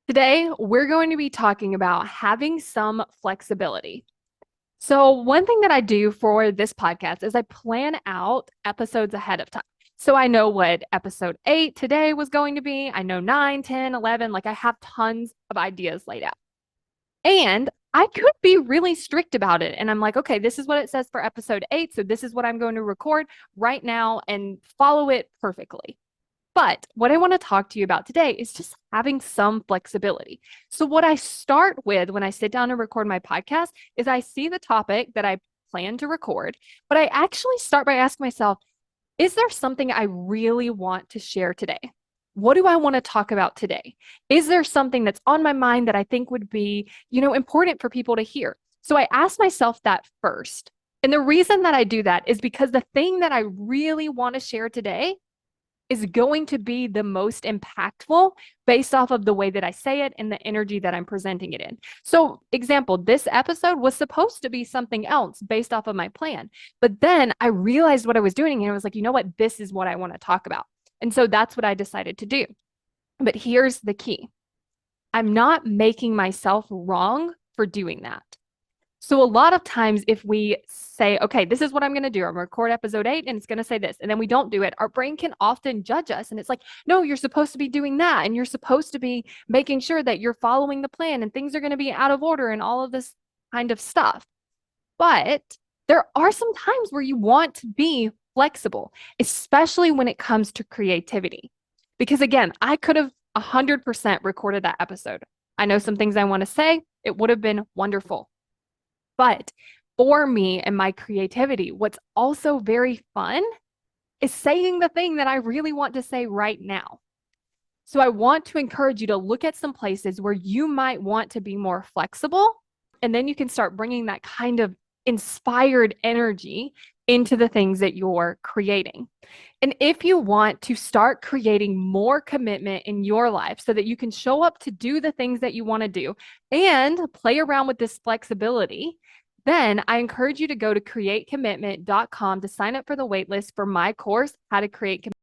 Today, we're going to be talking about having some flexibility. So, one thing that I do for this podcast is I plan out episodes ahead of time. So, I know what episode 8 today was going to be. I know 9, 10, 11. Like, I have tons of ideas laid out. And I could be really strict about it. And I'm like, okay, this is what it says for episode 8. So, this is what I'm going to record right now and follow it perfectly. But what I want to talk to you about today is just having some flexibility. So, what I start with when I sit down and record my podcast is I see the topic that I plan to record, but I actually start by asking myself, is there something I really want to share today? What do I want to talk about today? Is there something that's on my mind that I think would be, important for people to hear? So I ask myself that first. And the reason that I do that is because the thing that I really want to share today is going to be the most impactful based off of the way that I say it and the energy that I'm presenting it in. So, example, this episode was supposed to be something else based off of my plan. But then I realized what I was doing and I was like, you know what? This is what I want to talk about. And so that's what I decided to do. But here's the key. I'm not making myself wrong for doing that. So a lot of times if we say, okay, this is what I'm going to do, I'm going to record episode 8 and it's going to say this, and then we don't do it, our brain can often judge us. And it's like, no, you're supposed to be doing that. And you're supposed to be making sure that you're following the plan and things are going to be out of order and all of this kind of stuff. But there are some times where you want to be flexible, especially when it comes to creativity. Because again, I could have 100% recorded that episode. I know some things I want to say. It would have been wonderful. But for me and my creativity, what's also very fun is saying the thing that I really want to say right now. So I want to encourage you to look at some places where you might want to be more flexible. And then you can start bringing that kind of inspired energy into the things that you're creating. And if you want to start creating more commitment in your life so that you can show up to do the things that you want to do and play around with this flexibility, then I encourage you to go to createcommitment.com to sign up for the waitlist for my course, How to Create Commitment.